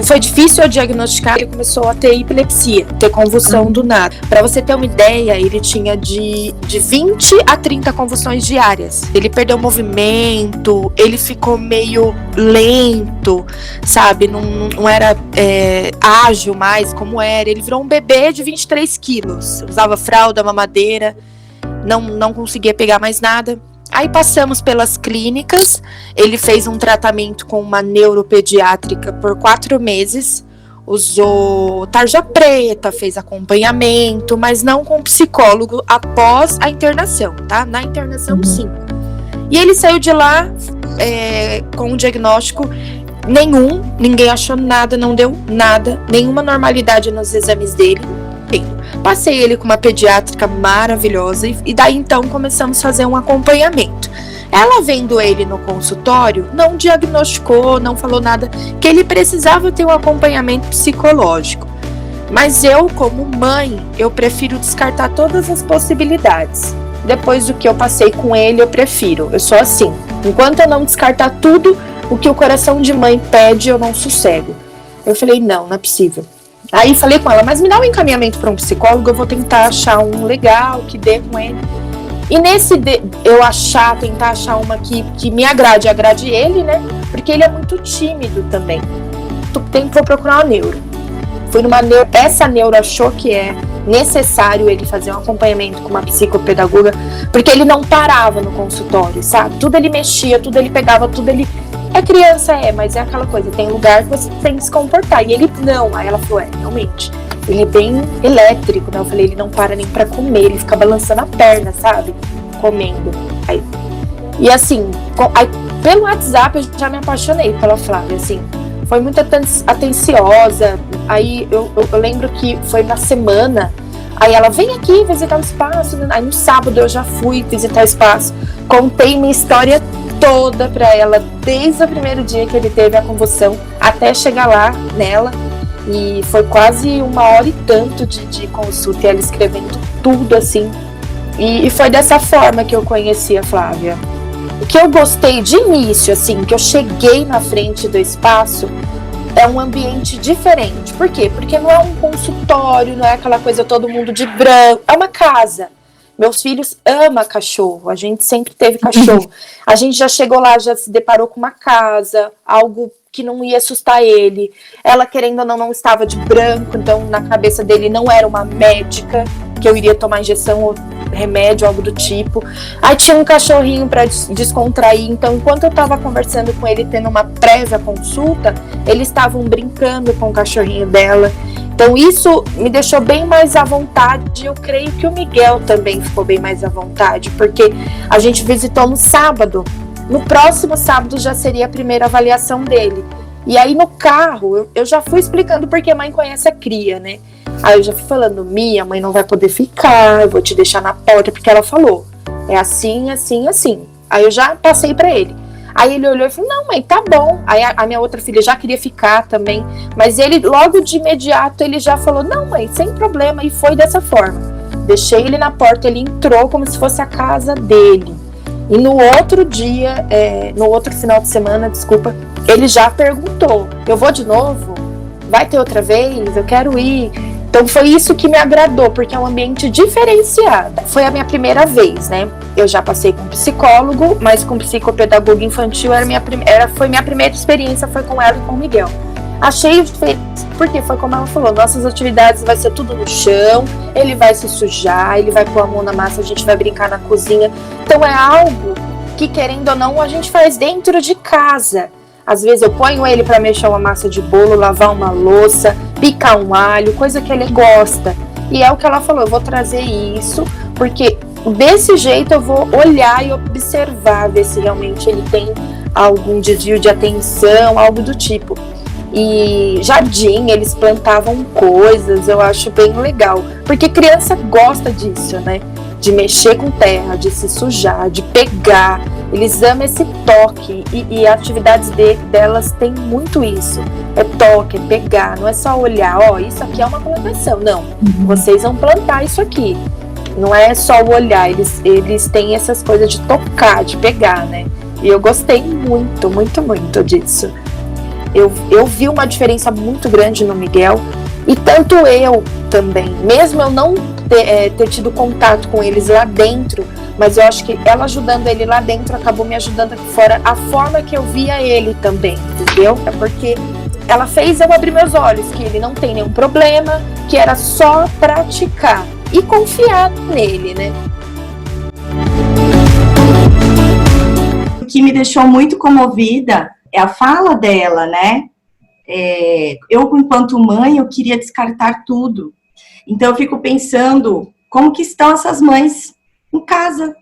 foi difícil eu diagnosticar. Ele começou a ter epilepsia, ter convulsão do nada. Para você ter uma ideia, ele tinha de 20 a 30 convulsões diárias. Ele perdeu o movimento, ele ficou meio lento, sabe? Não era ágil mais como era. Ele virou um bebê de 23 quilos. Usava fralda, mamadeira, não conseguia pegar mais nada. Aí passamos pelas clínicas, ele fez um tratamento com uma neuropediátrica por 4 meses, usou tarja preta, fez acompanhamento, mas não com psicólogo após a internação, tá? Na internação, sim. E ele saiu de lá com um diagnóstico nenhum, ninguém achou nada, não deu nada, nenhuma normalidade nos exames dele. Passei ele com uma pediátrica maravilhosa e daí então começamos a fazer um acompanhamento. Ela, vendo ele no consultório, não diagnosticou, não falou nada, que ele precisava ter um acompanhamento psicológico. Mas eu, como mãe, eu prefiro descartar todas as possibilidades. Depois do que eu passei com ele, eu sou assim. Enquanto eu não descartar tudo o que o coração de mãe pede, eu não sossego. Eu falei, não é possível. Aí falei com ela, mas me dá um encaminhamento para um psicólogo, eu vou tentar achar um legal, que dê com ele. E eu tentar achar uma que me agrade ele, né? Porque ele é muito tímido também. Vou procurar uma neuro. Fui numa neuro, essa neuro achou que é necessário ele fazer um acompanhamento com uma psicopedagoga, porque ele não parava no consultório, sabe? Tudo ele mexia, tudo ele pegava, tudo ele... É criança, mas é aquela coisa, tem lugar que você tem que se comportar. E ele, não. Aí ela falou, realmente. ele é bem elétrico, né? Eu falei, ele não para nem pra comer, ele fica balançando a perna, sabe? Comendo. Aí, e assim, aí, pelo WhatsApp eu já me apaixonei pela Flávia, assim. Foi muito atenciosa. Aí eu lembro que foi na semana. Aí ela, vem aqui visitar o espaço. Aí no sábado eu já fui visitar o espaço. Contei minha história toda pra ela, desde o primeiro dia que ele teve a convulsão, até chegar lá nela. E foi quase 1 hora e tanto de consulta. E ela escrevendo tudo, assim. E foi dessa forma que eu conheci a Flávia. O que eu gostei de início, assim, que eu cheguei na frente do espaço, é um ambiente diferente. Por quê? Porque não é um consultório, não é aquela coisa todo mundo de branco. É uma casa. Meus filhos amam cachorro. A gente sempre teve cachorro. A gente já chegou lá, já se deparou com uma casa, algo que não ia assustar ele. Ela, querendo ou não estava de branco, então na cabeça dele não era uma médica, que eu iria tomar injeção ou remédio, algo do tipo. Aí tinha um cachorrinho para descontrair, então enquanto eu tava conversando com ele, tendo uma prévia consulta, eles estavam brincando com o cachorrinho dela. Então isso me deixou bem mais à vontade. Eu creio que o Miguel também ficou bem mais à vontade, porque a gente visitou no sábado. No próximo sábado já seria a primeira avaliação dele. E aí no carro, eu já fui explicando porque a mãe conhece a cria, né? Aí eu já fui falando, Mia, a mãe não vai poder ficar, eu vou te deixar na porta, porque ela falou, é assim, assim, assim. Aí eu já passei pra ele. Aí ele olhou e falou, não, mãe, tá bom. Aí a minha outra filha já queria ficar também, mas ele logo de imediato, ele já falou, não, mãe, sem problema, e foi dessa forma. Deixei ele na porta, ele entrou como se fosse a casa dele. E no outro dia, no outro final de semana, desculpa, ele já perguntou, eu vou de novo? Vai ter outra vez? Eu quero ir. Então foi isso que me agradou, porque é um ambiente diferenciado. Foi a minha primeira vez, né? Eu já passei com psicólogo, mas com psicopedagogo infantil foi minha primeira experiência, foi com ela e com o Miguel. Achei diferente, porque foi como ela falou, nossas atividades vai ser tudo no chão, ele vai se sujar, ele vai pôr a mão na massa, a gente vai brincar na cozinha. Então é algo que, querendo ou não, a gente faz dentro de casa. Às vezes eu ponho ele para mexer uma massa de bolo, lavar uma louça, picar um alho, coisa que ele gosta. E é o que ela falou, eu vou trazer isso, porque desse jeito eu vou olhar e observar, ver se realmente ele tem algum desvio de atenção, algo do tipo. E jardim, eles plantavam coisas, eu acho bem legal. Porque criança gosta disso, né? De mexer com terra, de se sujar, de pegar. Eles amam esse toque e atividades delas têm muito isso. É toque, é pegar, não é só olhar, ó, isso aqui é uma plantação. Não, vocês vão plantar isso aqui. Não é só o olhar, eles têm essas coisas de tocar, de pegar, né? E eu gostei muito, muito, muito disso. Eu vi uma diferença muito grande no Miguel, e tanto eu também, mesmo eu não ter tido contato com eles lá dentro, mas eu acho que ela ajudando ele lá dentro acabou me ajudando aqui fora, a forma que eu via ele também, entendeu? É porque ela fez eu abrir meus olhos, que ele não tem nenhum problema, que era só praticar e confiar nele, né? O que me deixou muito comovida é a fala dela, né? Eu, enquanto mãe, eu queria descartar tudo. Então, eu fico pensando como que estão essas mães em casa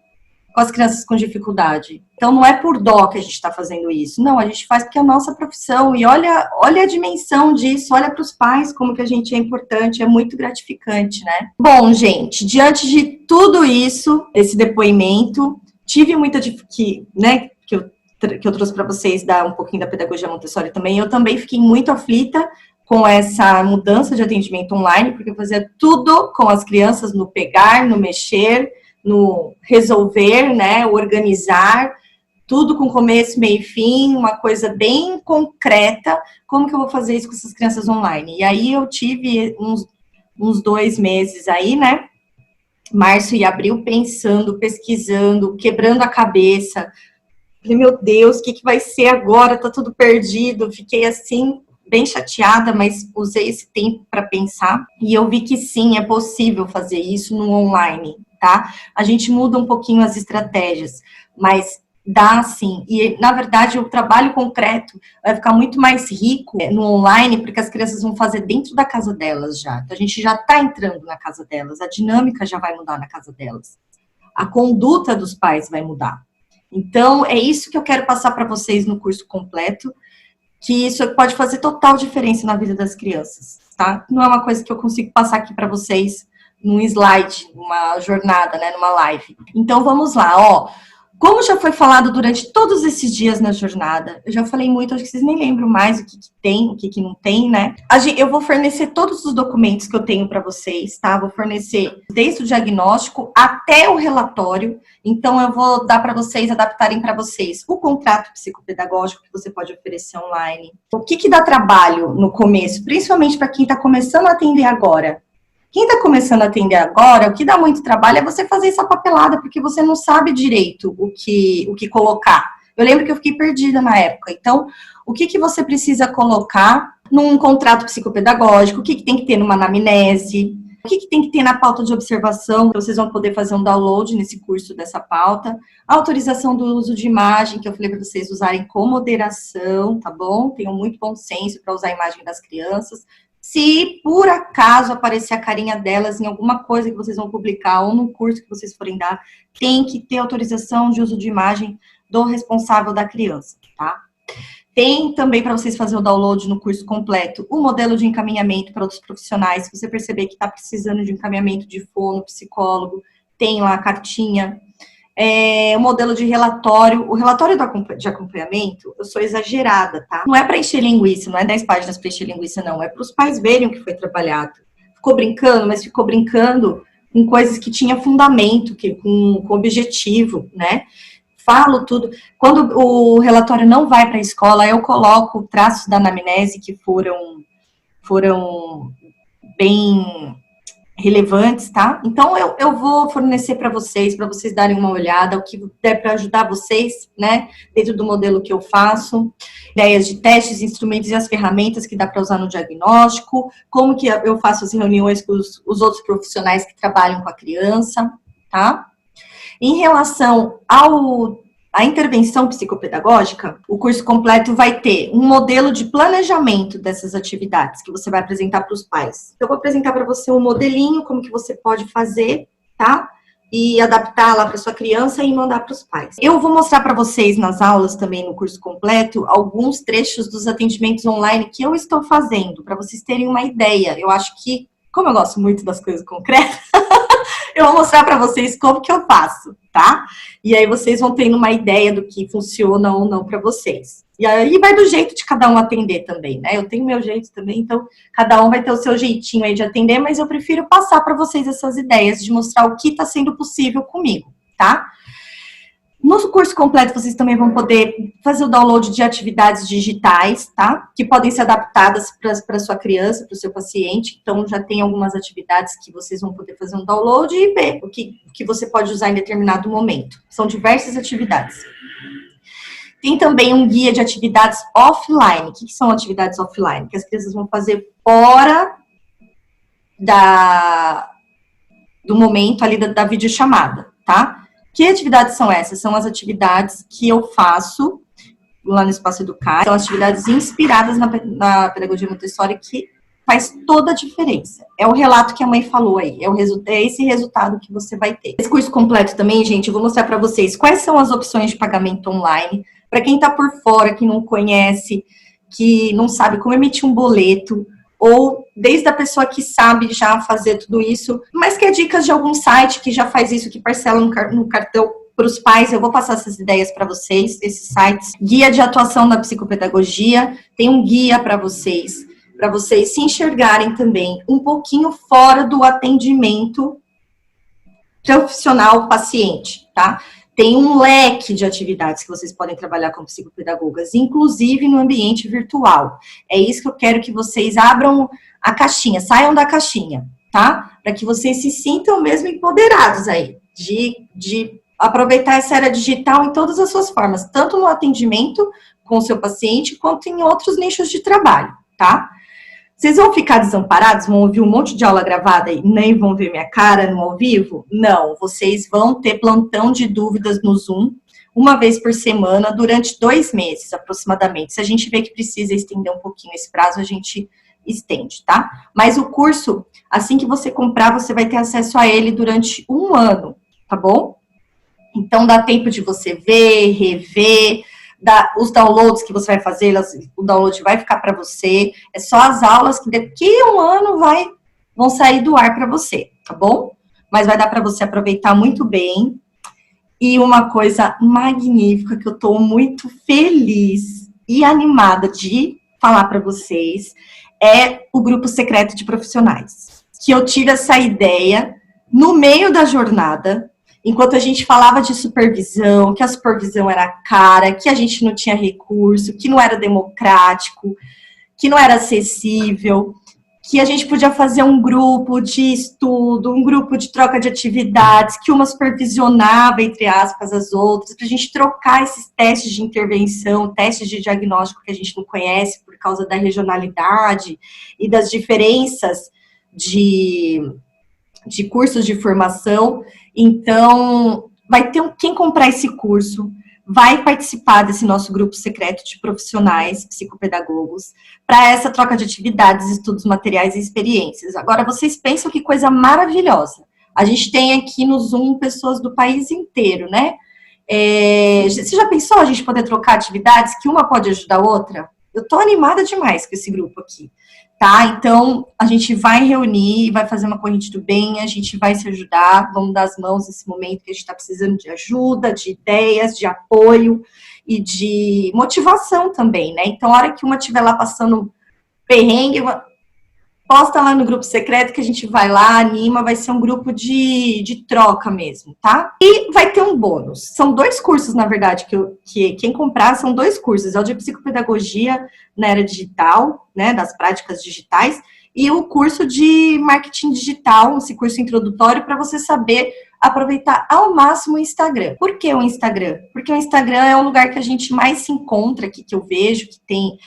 com as crianças com dificuldade. Então, não é por dó que a gente está fazendo isso. Não, a gente faz porque é a nossa profissão. E olha a dimensão disso, olha para os pais como que a gente é importante, é muito gratificante, né? Bom, gente, diante de tudo isso, esse depoimento, tive muita dificuldade, né, que eu trouxe para vocês, dar um pouquinho da pedagogia Montessori também. Eu também fiquei muito aflita com essa mudança de atendimento online, porque eu fazia tudo com as crianças, no pegar, no mexer, no resolver, né, organizar, tudo com começo, meio e fim, uma coisa bem concreta. Como que eu vou fazer isso com essas crianças online? E aí eu tive uns 2 meses aí, né, março e abril, pensando, pesquisando, quebrando a cabeça. Falei, meu Deus, o que vai ser agora? Tá tudo perdido. Fiquei assim, bem chateada, mas usei esse tempo para pensar. E eu vi que sim, é possível fazer isso no online, tá? A gente muda um pouquinho as estratégias, mas Dá sim, e na verdade o trabalho concreto vai ficar muito mais rico no online, porque as crianças vão fazer dentro da casa delas já. Então a gente já está entrando na casa delas, a dinâmica já vai mudar na casa delas, a conduta dos pais vai mudar. Então é isso que eu quero passar para vocês no curso completo, que isso pode fazer total diferença na vida das crianças, tá? Não é uma coisa que eu consigo passar aqui para vocês num slide, numa jornada, né, numa live. Então vamos lá, ó. Como já foi falado durante todos esses dias na jornada, eu já falei muito, acho que vocês nem lembram mais o que tem, o que não tem, né? Eu vou fornecer todos os documentos que eu tenho para vocês, tá? Vou fornecer desde o diagnóstico até o relatório. Então, eu vou dar para vocês, adaptarem para vocês o contrato psicopedagógico que você pode oferecer online. O que dá trabalho no começo, principalmente para quem está começando a atender agora? Quem está começando a atender agora, o que dá muito trabalho é você fazer essa papelada, porque você não sabe direito o que colocar. Eu lembro que eu fiquei perdida na época. Então, o que você precisa colocar num contrato psicopedagógico, o que tem que ter numa anamnese, o que tem que ter na pauta de observação, vocês vão poder fazer um download nesse curso dessa pauta, a autorização do uso de imagem, que eu falei para vocês usarem com moderação, tá bom? Tenham muito bom senso para usar a imagem das crianças. Se por acaso aparecer a carinha delas em alguma coisa que vocês vão publicar ou no curso que vocês forem dar, tem que ter autorização de uso de imagem do responsável da criança, tá? Tem também para vocês fazer o download no curso completo o modelo de encaminhamento para outros profissionais. Se você perceber que está precisando de encaminhamento de fono, psicólogo, tem lá a cartinha. O modelo de relatório, o relatório de acompanhamento, eu sou exagerada, tá? Não é para encher linguiça, não é 10 páginas para encher linguiça, não. É para os pais verem o que foi trabalhado. Ficou brincando, mas ficou brincando com coisas que tinha fundamento, com objetivo, né? Falo tudo. Quando o relatório não vai para a escola, eu coloco traços da anamnese que foram bem relevantes, tá? Então, eu vou fornecer para vocês darem uma olhada, o que der para ajudar vocês, né, dentro do modelo que eu faço, ideias de testes, instrumentos e as ferramentas que dá para usar no diagnóstico, como que eu faço as reuniões com os outros profissionais que trabalham com a criança, tá? Em relação à intervenção psicopedagógica, o curso completo vai ter um modelo de planejamento dessas atividades que você vai apresentar para os pais. Eu vou apresentar para você um modelinho, como que você pode fazer, tá? E adaptar lá para sua criança e mandar para os pais. Eu vou mostrar para vocês nas aulas também no curso completo alguns trechos dos atendimentos online que eu estou fazendo, para vocês terem uma ideia. Eu acho que, como eu gosto muito das coisas concretas, eu vou mostrar para vocês como que eu faço, tá? E aí vocês vão tendo uma ideia do que funciona ou não para vocês. E aí vai do jeito de cada um atender também, né? Eu tenho meu jeito também, então cada um vai ter o seu jeitinho aí de atender, mas eu prefiro passar para vocês essas ideias, de mostrar o que está sendo possível comigo, tá? No curso completo, vocês também vão poder fazer o download de atividades digitais, tá? Que podem ser adaptadas para sua criança, para o seu paciente. Então, já tem algumas atividades que vocês vão poder fazer um download e ver o que você pode usar em determinado momento. São diversas atividades. Tem também um guia de atividades offline. O que são atividades offline? Que as crianças vão fazer fora do momento ali da videochamada, tá? Que atividades são essas? São as atividades que eu faço lá no Espaço Educar. São atividades inspiradas na pedagogia Montessori que faz toda a diferença. É o relato que a mãe falou aí. É esse resultado que você vai ter. Esse curso completo também, gente, eu vou mostrar para vocês quais são as opções de pagamento online. Para quem está por fora, que não conhece, que não sabe como emitir um boleto, ou desde a pessoa que sabe já fazer tudo isso, mas quer dicas de algum site que já faz isso, que parcela no cartão para os pais, eu vou passar essas ideias para vocês, esses sites. Guia de atuação na psicopedagogia, tem um guia para vocês se enxergarem também um pouquinho fora do atendimento profissional paciente, tá? Tem um leque de atividades que vocês podem trabalhar como psicopedagogas, inclusive no ambiente virtual. É isso que eu quero que vocês abram a caixinha, saiam da caixinha, tá? Para que vocês se sintam mesmo empoderados aí, de aproveitar essa era digital em todas as suas formas, tanto no atendimento com o seu paciente, quanto em outros nichos de trabalho, tá? Vocês vão ficar desamparados, vão ouvir um monte de aula gravada e nem vão ver minha cara no ao vivo? Não, vocês vão ter plantão de dúvidas no Zoom, uma vez por semana, durante 2 meses, aproximadamente. Se a gente vê que precisa estender um pouquinho esse prazo, a gente estende, tá? Mas o curso, assim que você comprar, você vai ter acesso a ele durante 1 ano, tá bom? Então, dá tempo de você ver, rever, os downloads que você vai fazer, o download vai ficar para você. É só as aulas que daqui a 1 ano vão sair do ar para você, tá bom? Mas vai dar para você aproveitar muito bem. E uma coisa magnífica que eu estou muito feliz e animada de falar para vocês é o grupo secreto de profissionais. Que eu tive essa ideia no meio da jornada, enquanto a gente falava de supervisão, que a supervisão era cara, que a gente não tinha recurso, que não era democrático, que não era acessível, que a gente podia fazer um grupo de estudo, um grupo de troca de atividades, que uma supervisionava, entre aspas, as outras, para a gente trocar esses testes de intervenção, testes de diagnóstico que a gente não conhece por causa da regionalidade e das diferenças de cursos de formação. Então, vai ter quem comprar esse curso vai participar desse nosso grupo secreto de profissionais psicopedagogos para essa troca de atividades, estudos, materiais e experiências. Agora, vocês pensam que coisa maravilhosa. A gente tem aqui no Zoom pessoas do país inteiro, né? Você já pensou a gente poder trocar atividades que uma pode ajudar a outra? Eu tô animada demais com esse grupo aqui, tá? Então, a gente vai reunir, vai fazer uma corrente do bem, a gente vai se ajudar, vamos dar as mãos nesse momento que a gente tá precisando de ajuda, de ideias, de apoio e de motivação também, né? Então, a hora que uma estiver lá passando perrengue, posta lá no grupo secreto que a gente vai lá, anima, vai ser um grupo de troca mesmo, tá? E vai ter um bônus. São 2 cursos, na verdade, que quem comprar são 2 cursos. É o de psicopedagogia na era digital, né, das práticas digitais, e o curso de marketing digital, esse curso introdutório, para você saber aproveitar ao máximo o Instagram. Por que o Instagram? Porque o Instagram é o lugar que a gente mais se encontra aqui, que eu vejo, que tem...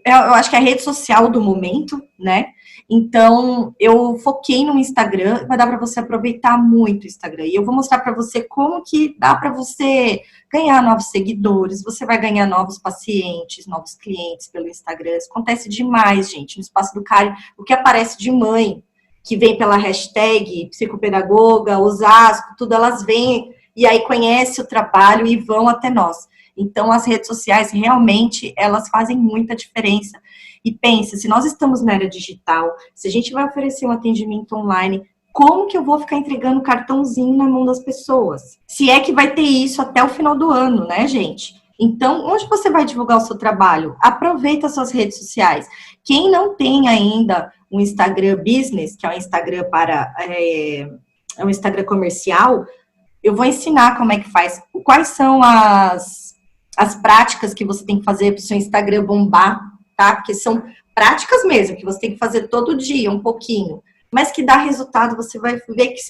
eu acho que é a rede social do momento, né? Então, eu foquei no Instagram, vai dar para você aproveitar muito o Instagram. E eu vou mostrar para você como que dá para você ganhar novos seguidores, você vai ganhar novos pacientes, novos clientes pelo Instagram. Isso acontece demais, gente, no Espaço do Cari. O que aparece de mãe, que vem pela hashtag psicopedagoga, Osasco, tudo, elas vêm e aí conhecem o trabalho e vão até nós. Então, as redes sociais, realmente, elas fazem muita diferença. E pensa, se nós estamos na era digital, se a gente vai oferecer um atendimento online, como que eu vou ficar entregando cartãozinho na mão das pessoas? Se é que vai ter isso até o final do ano, né, gente? Então, onde você vai divulgar o seu trabalho? Aproveita as suas redes sociais. Quem não tem ainda um Instagram Business, que é um Instagram um Instagram comercial, eu vou ensinar como é que faz. Quais são as práticas que você tem que fazer para o seu Instagram bombar, tá? Porque são práticas mesmo, que você tem que fazer todo dia, um pouquinho. Mas que dá resultado, você vai ver que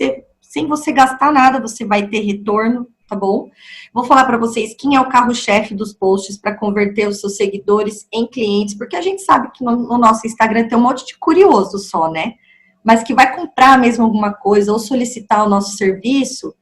sem você gastar nada, você vai ter retorno, tá bom? Vou falar para vocês quem é o carro-chefe dos posts para converter os seus seguidores em clientes, porque a gente sabe que no nosso Instagram tem um monte de curioso só, né? Mas que vai comprar mesmo alguma coisa ou solicitar o nosso serviço,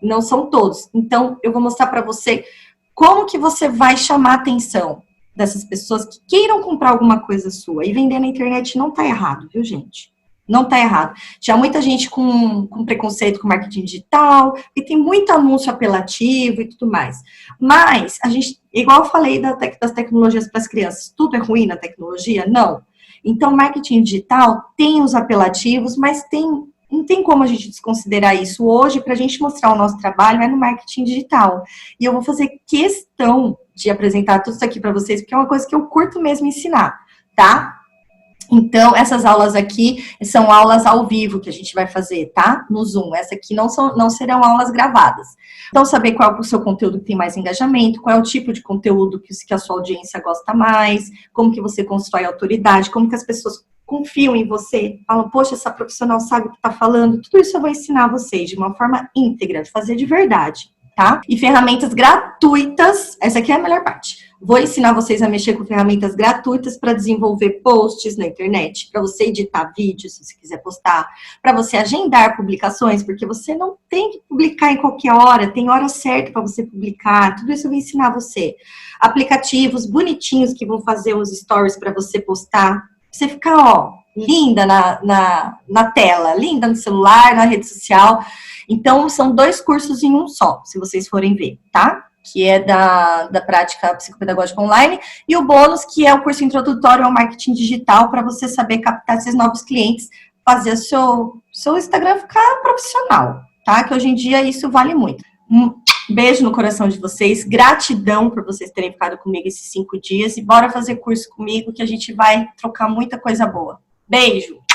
não são todos. Então, eu vou mostrar para você como que você vai chamar a atenção dessas pessoas que queiram comprar alguma coisa sua. E vender na internet não tá errado, viu, gente? Não tá errado. Tinha muita gente com preconceito com marketing digital, e tem muito anúncio apelativo e tudo mais. Mas, a gente, igual eu falei das tecnologias para as crianças, tudo é ruim na tecnologia? Não. Então, marketing digital tem os apelativos, mas não tem como a gente desconsiderar isso. Hoje, para a gente mostrar o nosso trabalho, é no marketing digital. E eu vou fazer questão de apresentar tudo isso aqui para vocês, porque é uma coisa que eu curto mesmo ensinar, tá? Então, essas aulas aqui são aulas ao vivo que a gente vai fazer, tá? No Zoom. Essa aqui não serão aulas gravadas. Então, saber qual é o seu conteúdo que tem mais engajamento, qual é o tipo de conteúdo que a sua audiência gosta mais, como que você constrói autoridade, como que as pessoas confiam em você, falam, poxa, essa profissional sabe o que está falando. Tudo isso eu vou ensinar vocês de uma forma íntegra, de fazer de verdade, tá? E ferramentas gratuitas, essa aqui é a melhor parte. Vou ensinar vocês a mexer com ferramentas gratuitas para desenvolver posts na internet, para você editar vídeos, se você quiser postar, para você agendar publicações, porque você não tem que publicar em qualquer hora, tem hora certa para você publicar, tudo isso eu vou ensinar você. Aplicativos bonitinhos que vão fazer os stories para você postar, você ficar, ó, linda na tela, linda no celular, na rede social. Então, são 2 cursos em um só, se vocês forem ver, tá? Que é da prática psicopedagógica online, e o bônus, que é o curso introdutório ao marketing digital, para você saber captar esses novos clientes, fazer seu Instagram ficar profissional, tá? Que hoje em dia isso vale muito. Um beijo no coração de vocês, gratidão por vocês terem ficado comigo esses 5 dias, e bora fazer curso comigo, que a gente vai trocar muita coisa boa. Beijo!